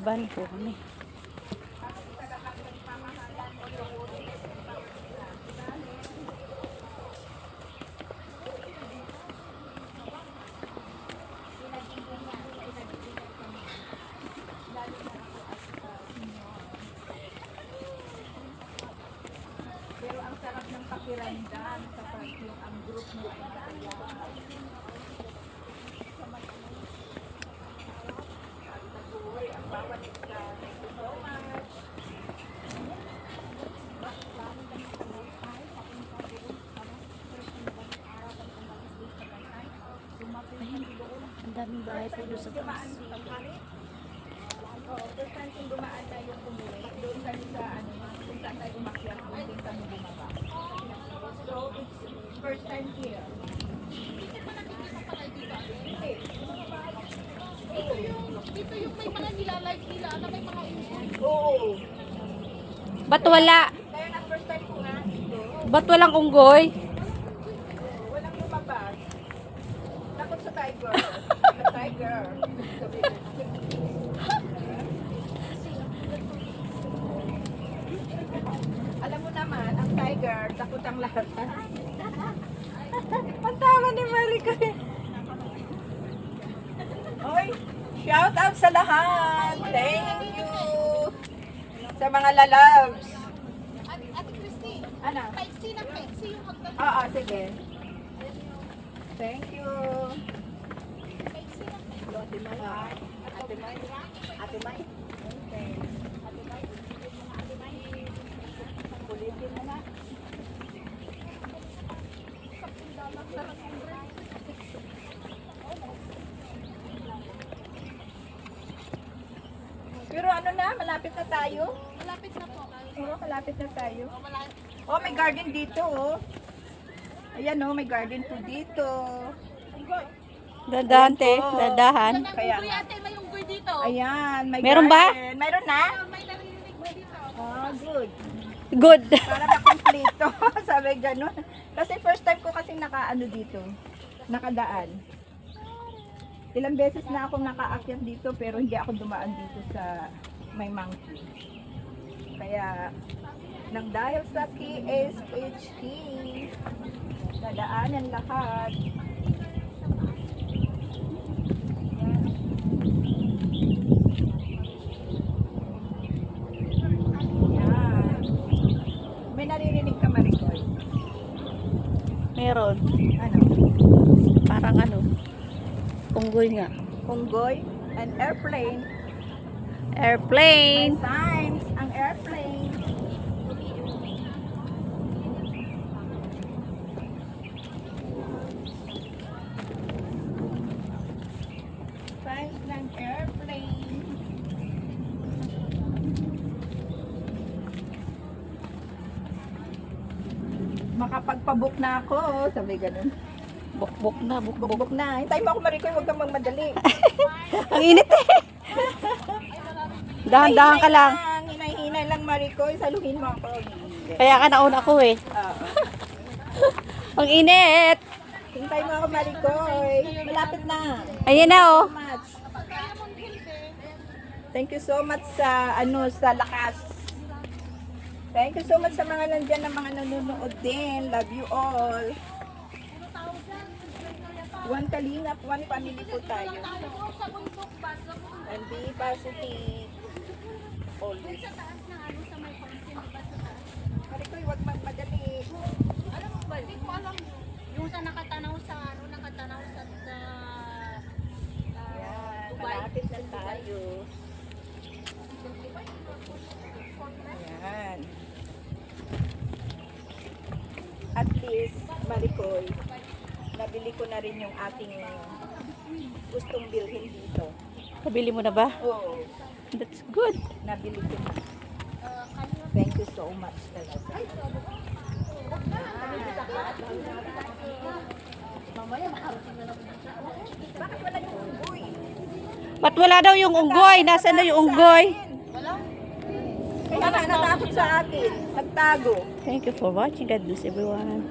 Van po kami. Pero ang sarap ng pakiramdam kapag yung ang group mo ay kaya. Ang bawat isa. Thank you so much. Ang daming bahay po doon sa taas. Oo, first time kong dumaan na yung umuwi. Doon kami sa ano, kung saan tayo umakyat, doon din kami bumaba. So, it's first time here. Dito yung may mga nilalive nila na may mga Oo. Ba't wala? Kaya na first time ko nga dito. Ba't walang unggoy? Walang lumabas. Takot sa tiger. Tiger. Alam mo naman, ang tiger, takot ang lahat. Pantawa ni Marika. Oy, shout out sa lahat. Thank you. Sa mga lalabs. Ate Christy, Ano? paiksi na paiksi yung hagdan. Oo, sige. Thank you. Paiksi na paiksi. Ate May. Ate May. Ate May. Okay. Ate May. Ate May. Kulitin mo na. Pero ano na, malapit na tayo. Malapit na po. Oo, malapit na tayo. Malapit. Oh, may garden dito, oh. Ayan, oh, may garden po dito. Dandahan, te. Dandahan. Kaya Kuya ate, may unggoy dito. Ayan, may Meron ba? garden. Meron na? May narinig mo dito. Oh, good. Good. Para makomplito. Sabi ganun. Kasi first time ko kasi nakaano dito. Nakadaan. Ilang beses na ako nakaakyat dito pero hindi ako dumaan dito sa may mountain. Kaya nang dahil sa TSHT, dadaanan lahat. Yan. May naririnig ka, Maricoy? Meron. Ano? Parang ano. Unggoy nga. Unggoy? An airplane? Airplane. May signs, ang airplane. Signs ng airplane. Makapagpabook na ako, sabi ganun. Bukbuk na, bukbuk. Book na. Hintay mo ako, Maricoy, huwag kang magmadali. Ang init eh. Dahan-dahan ka lang. Hinay-hinay lang, Maricoy. Saluhin mo ako. Kaya ka nauna ako eh. Oo. Ang init. Hintay mo ako, Maricoy. Malapit na. Ayan na oh. Much. Thank you so much sa sa lakas. Thank you so much sa mga nandiyan na mga nanonood din. Love you all. One kalingap, one family po tayo. Sa bundok ba? Sa bundok. And be positive. Always. Sa taas na ano sa may fountain, di ba sa taas? Marikoy, huwag magmadali. Alam mo ba? Hindi ko alam. Yung sa nakatanaw sa ano, nakatanaw sa Yan, Dubai. malapit na tayo. Yan. At least, Maricoy, nabili ko na rin yung ating gustong bilhin dito. Nabili mo na ba? Oo, That's good. nabili ko na. Thank you so much talaga. Bakit wala yung unggoy? Ba't wala daw yung unggoy? Nasaan daw yung unggoy? Kaya nga natakot sa akin. Nagtago. Thank you for watching. God bless everyone.